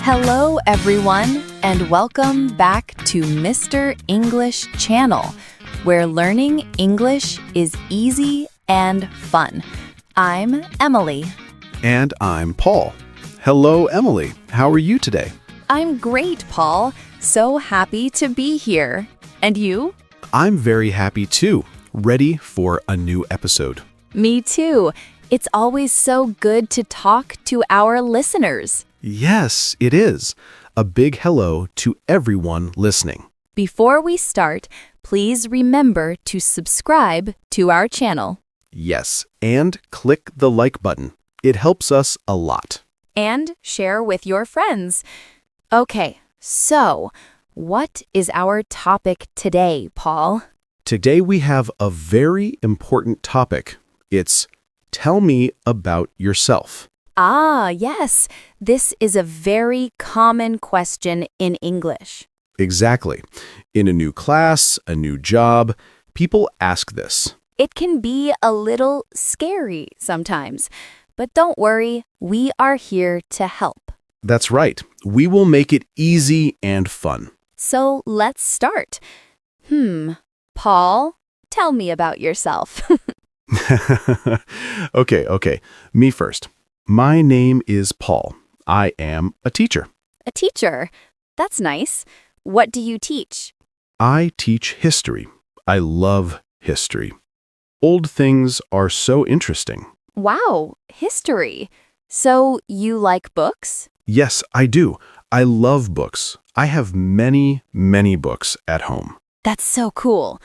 Hello, everyone, and welcome back to Mr. English Channel, where learning English is easy and fun. I'm Emily. And I'm Paul. Hello, Emily. How are you today? I'm great, Paul. So happy to be here. And you? I'm very happy too. Ready for a new episode. Me too. It's always so good to talk to our listeners. Yes, it is. A big hello to everyone listening. Before we start, please remember to subscribe to our channel. Yes, and click the like button. It helps us a lot. And share with your friends. Okay, so what is our topic today, Paul? Today we have a very important topic. It's tell me about yourself. Ah, yes. This is a very common question in English. Exactly. In a new class, a new job, people ask this. It can be a little scary sometimes, but don't worry, we are here to help. That's right. We will make it easy and fun. So let's start. Paul, tell me about yourself. Okay. Me first. My name is Paul. I am a teacher. A teacher. That's nice. What do you teach? I teach history. I love history. Old things are so interesting. Wow, history. So you like books? Yes, I do. I love books. I have many books at home. That's so cool.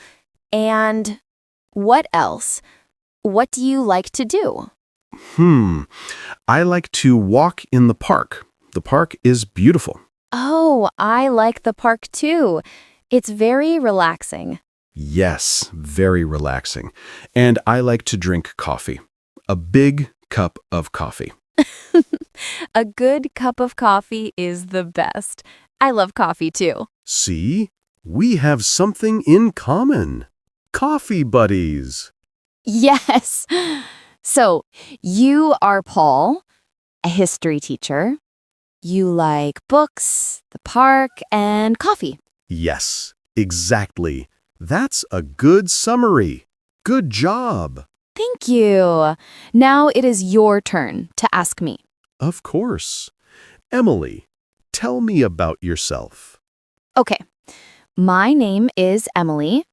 And what else? What do you like to do? I like to walk in the park. The park is beautiful. Oh, I like the park too. It's very relaxing. Yes, very relaxing. And I like to drink coffee. A big cup of coffee. A good cup of coffee is the best. I love coffee too. See? We have something in common. Coffee buddies. Yes. So, you are Paul, a history teacher. You like books, the park, and coffee. Yes, exactly. That's a good summary. Good job. Thank you. Now it is your turn to ask me. Of course. Emily, tell me about yourself. Okay. My name is Emily.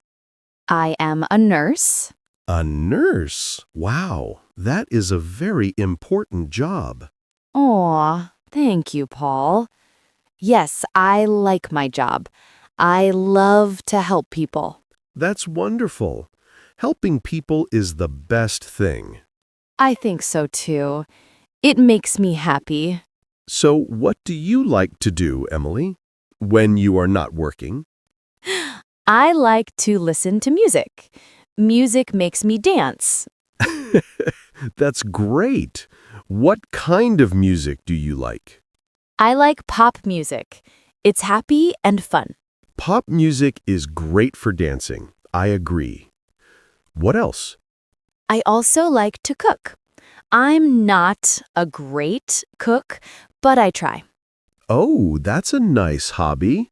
I am a nurse. A nurse? Wow, that is a very important job. Aw, thank you, Paul. Yes, I like my job. I love to help people. That's wonderful. Helping people is the best thing. I think so too. It makes me happy. So what do you like to do, Emily, when you are not working? I like to listen to music. Music makes me dance. That's great. What kind of music do you like? I like pop music. It's happy and fun. Pop music is great for dancing. I agree. What else? I also like to cook. I'm not a great cook, but I try. Oh, that's a nice hobby.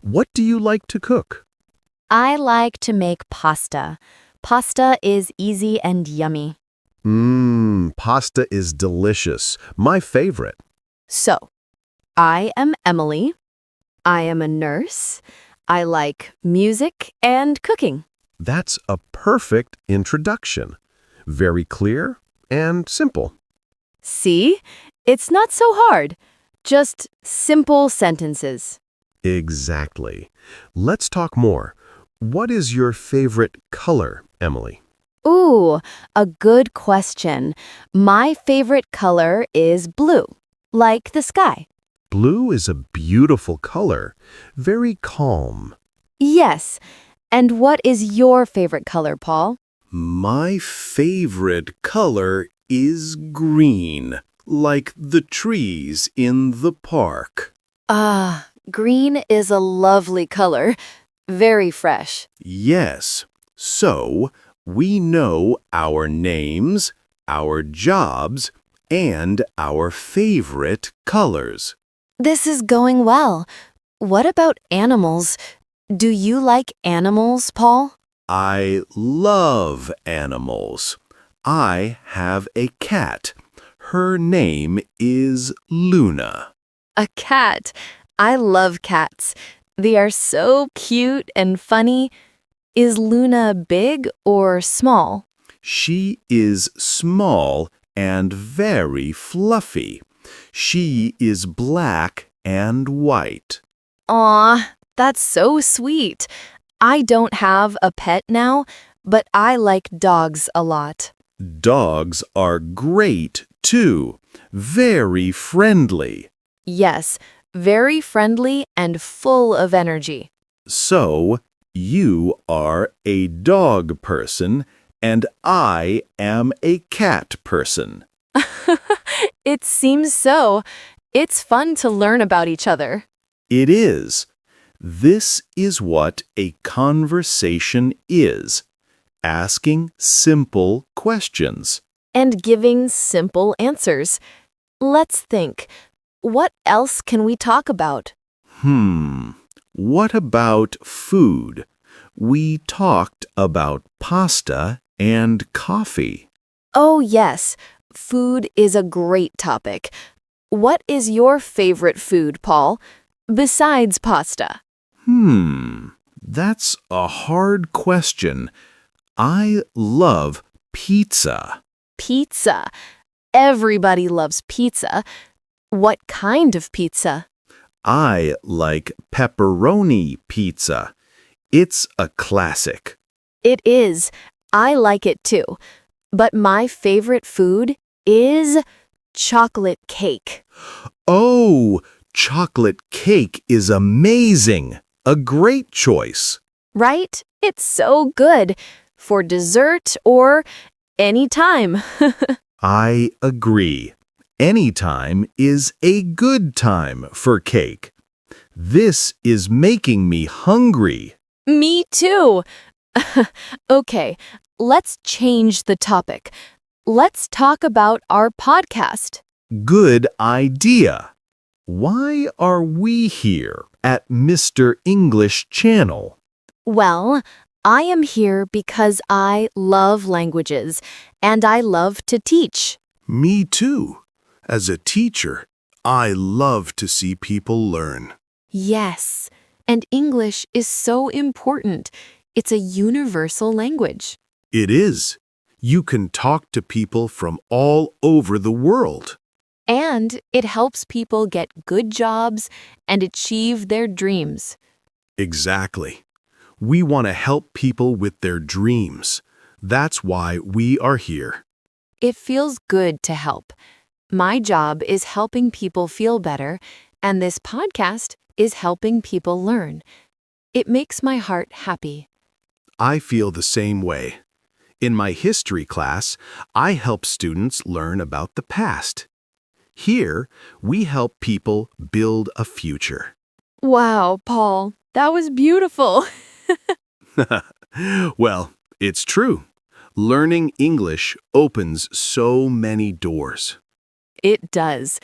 What do you like to cook? I like to make pasta. Pasta is easy and yummy. Pasta is delicious. My favorite. So, I am Emily. I am a nurse. I like music and cooking. That's a perfect introduction. Very clear and simple. See? It's not so hard. Just simple sentences. Exactly. Let's talk more. What is your favorite color, Emily? Ooh, a good question. My favorite color is blue, like the sky. Blue is a beautiful color. Very calm. Yes. And what is your favorite color, Paul? My favorite color is green, like the trees in the park. Ah, green is a lovely color. Very fresh. Yes. So, we know our names, our jobs, and our favorite colors. This is going well. What about animals? Do you like animals, Paul? I love animals. I have a cat. Her name is Luna. A cat. I love cats. They are so cute and funny. Is Luna big or small? She is small and very fluffy. She is black and white. Aw, that's so sweet. I don't have a pet now, but I like dogs a lot. Dogs are great too. Very friendly. Yes, very friendly and full of energy. So, you are a dog person and I am a cat person. It seems so. It's fun to learn about each other. It is. This is what a conversation is. Asking simple questions. And giving simple answers. Let's think. What else can we talk about? What about food? We talked about pasta and coffee. Oh, yes. Food is a great topic. What is your favorite food, Paul, besides pasta? That's a hard question. I love pizza. Pizza. Everybody loves pizza. What kind of pizza? I like pepperoni pizza. It's a classic. It is. I like it too. But my favorite food is chocolate cake. Oh, chocolate cake is amazing. A great choice. Right? It's so good. For dessert or any time. I agree. Any time is a good time for cake. This is making me hungry. Me too. Okay, let's change the topic. Let's talk about our podcast. Good idea. Why are we here at Mr. English Channel? Well, I am here because I love languages and I love to teach. Me too. As a teacher, I love to see people learn. Yes, and English is so important. It's a universal language. It is. You can talk to people from all over the world. And it helps people get good jobs and achieve their dreams. Exactly. We want to help people with their dreams. That's why we are here. It feels good to help. My job is helping people feel better, and this podcast is helping people learn. It makes my heart happy. I feel the same way. In my history class, I help students learn about the past. Here, we help people build a future. Wow, Paul, that was beautiful. Well, it's true. Learning English opens so many doors. It does.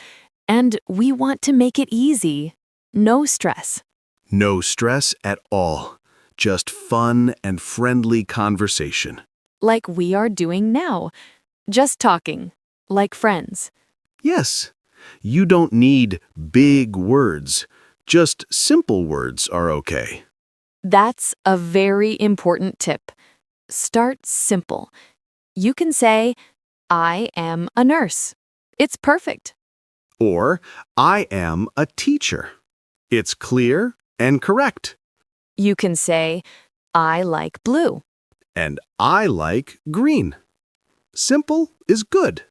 And we want to make it easy. No stress. No stress at all. Just fun and friendly conversation. Like we are doing now. Just talking. Like friends. Yes, you don't need big words. Just simple words are okay. That's a very important tip. Start simple. You can say, I am a nurse. It's perfect. Or, I am a teacher. It's clear and correct. You can say, I like blue. And I like green. Simple is good.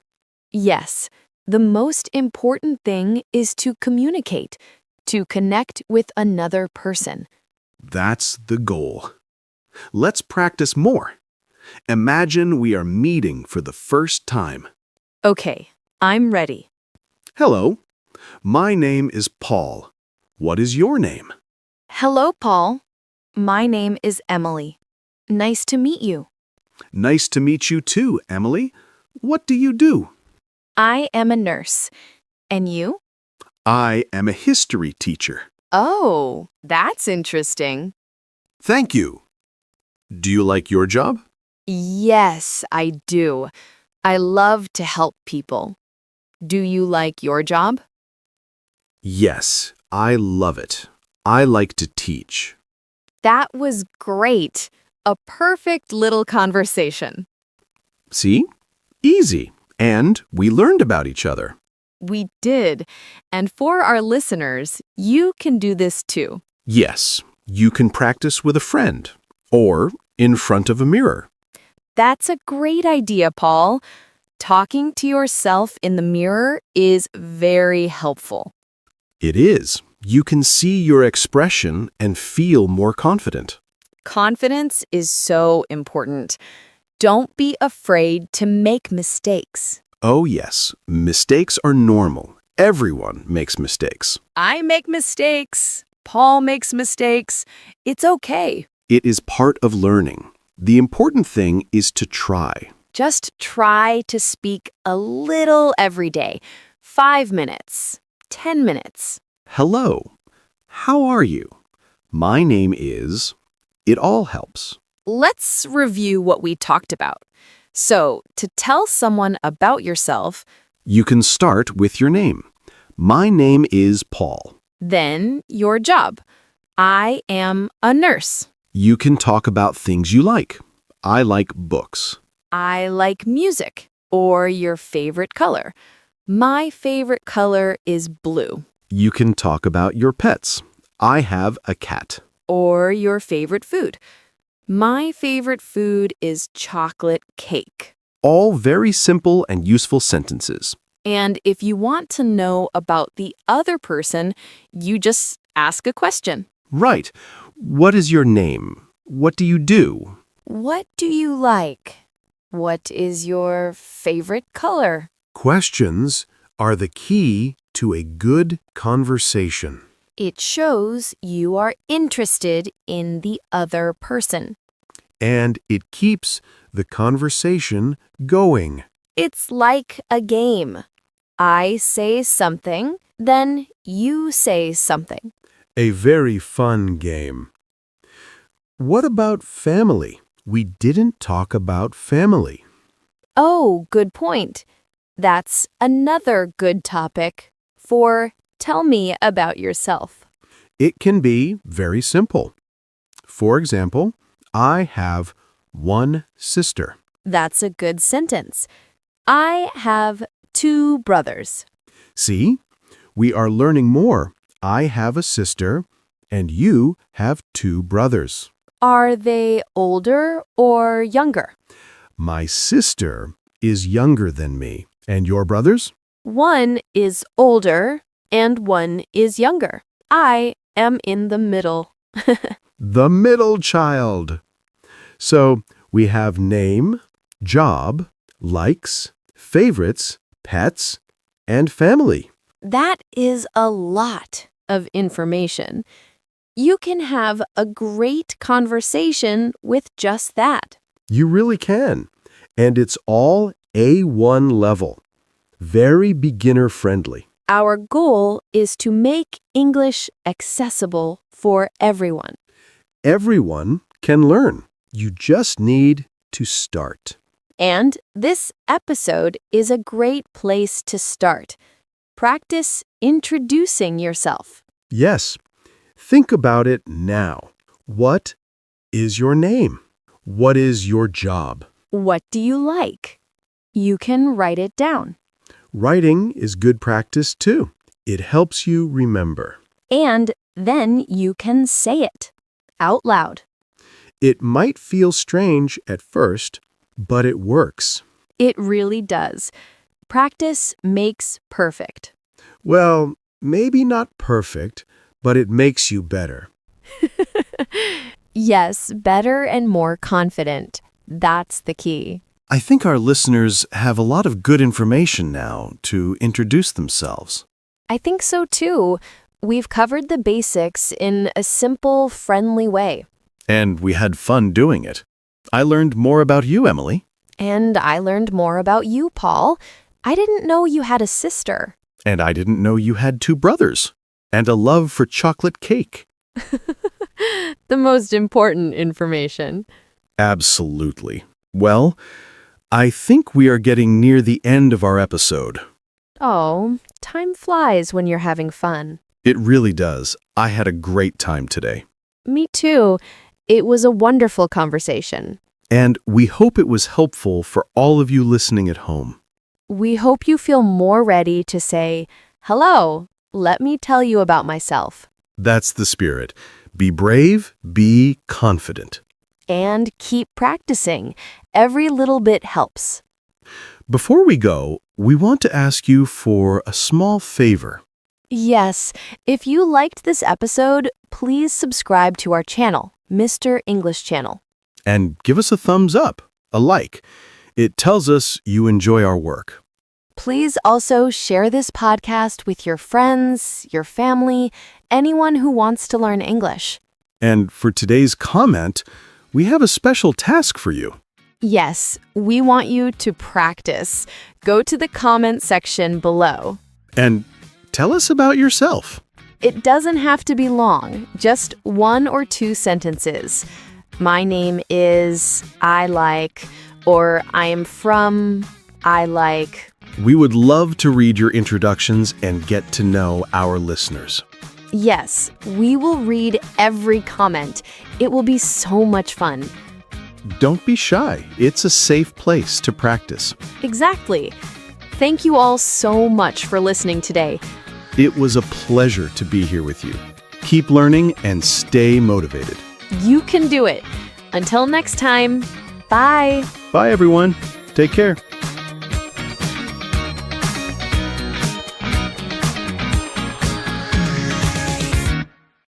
Yes, the most important thing is to communicate, to connect with another person. That's the goal. Let's practice more. Imagine we are meeting for the first time. Okay, I'm ready. Hello, my name is Paul. What is your name? Hello, Paul. My name is Emily. Nice to meet you. Nice to meet you too, Emily. What do you do? I am a nurse. And you? I am a history teacher. Oh, that's interesting. Thank you. Do you like your job? Yes, I do. I love to help people. Do you like your job? Yes, I love it. I like to teach. That was great. A perfect little conversation. See? Easy. And we learned about each other. We did. And for our listeners, you can do this too. Yes, you can practice with a friend or in front of a mirror. That's a great idea, Paul. Talking to yourself in the mirror is very helpful. It is. You can see your expression and feel more confident. Confidence is so important. Don't be afraid to make mistakes. Oh, yes, mistakes are normal. Everyone makes mistakes. I make mistakes. Paul makes mistakes. It's okay. It is part of learning. The important thing is to try. Just try to speak a little every day. 5 minutes, 10 minutes. Hello. How are you? My name is... It all helps. Let's review what we talked about. So, to tell someone about yourself, You can start with your name. My name is Paul. then your job. I am a nurse. You can talk about things you like. I like books. I like music. Or your favorite color. My favorite color is blue. You can talk about your pets. I have a cat. Or your favorite food. My favorite food is chocolate cake. All very simple and useful sentences. And if you want to know about the other person, you just ask a question. Right. What is your name? What do you do? What do you like? What is your favorite color? Questions are the key to a good conversation. It shows you are interested in the other person. And it keeps the conversation going. It's like a game. I say something, then you say something. A very fun game. What about family? We didn't talk about family. Oh, good point. That's another good topic for tell me about yourself. It can be very simple. For example, I have one sister. That's a good sentence. I have 2 brothers. See, we are learning more. I have a sister, and you have 2 brothers. Are they older or younger? My sister is younger than me. And your brothers? One is older and one is younger. I am in the middle. The middle child. So we have name, job, likes, favorites, pets, and family. That is a lot of information. You can have a great conversation with just that. You really can. And it's all A1 level. Very beginner friendly. Our goal is to make English accessible for everyone. Everyone can learn. You just need to start. And this episode is a great place to start. Practice introducing yourself. Yes. Think about it now. What is your name? What is your job? What do you like? You can write it down. Writing is good practice too. It helps you remember. And then you can say it out loud. It might feel strange at first, but it works. It really does. Practice makes perfect. Well, maybe not perfect, but it makes you better. Yes, better and more confident. That's the key. I think our listeners have a lot of good information now to introduce themselves. I think so too. We've covered the basics in a simple, friendly way. And we had fun doing it. I learned more about you, Emily. And I learned more about you, Paul. I didn't know you had a sister. And I didn't know you had two brothers and a love for chocolate cake. The most important information. Absolutely. Well, I think we are getting near the end of our episode. Oh, time flies when you're having fun. It really does. I had a great time today. Me too. It was a wonderful conversation. And we hope it was helpful for all of you listening at home. We hope you feel more ready to say, "Hello, let me tell you about myself." That's the spirit. Be brave, be confident. And keep practicing. Every little bit helps. Before we go, we want to ask you for a small favor. Yes, if you liked this episode, please subscribe to our channel, Mr. English Channel. And give us a thumbs up, a like. It tells us you enjoy our work. Please also share this podcast with your friends, your family, anyone who wants to learn English. And for today's comment, we have a special task for you. Yes, we want you to practice. Go to the comment section below. And tell us about yourself. It doesn't have to be long, just 1 or 2 sentences. My name is, I like, or I am from, I like. We would love to read your introductions and get to know our listeners. Yes, we will read every comment. It will be so much fun. Don't be shy. It's a safe place to practice. Exactly. Thank you all so much for listening today. It was a pleasure to be here with you. Keep learning and stay motivated. You can do it. Until next time, bye. Bye, everyone. Take care.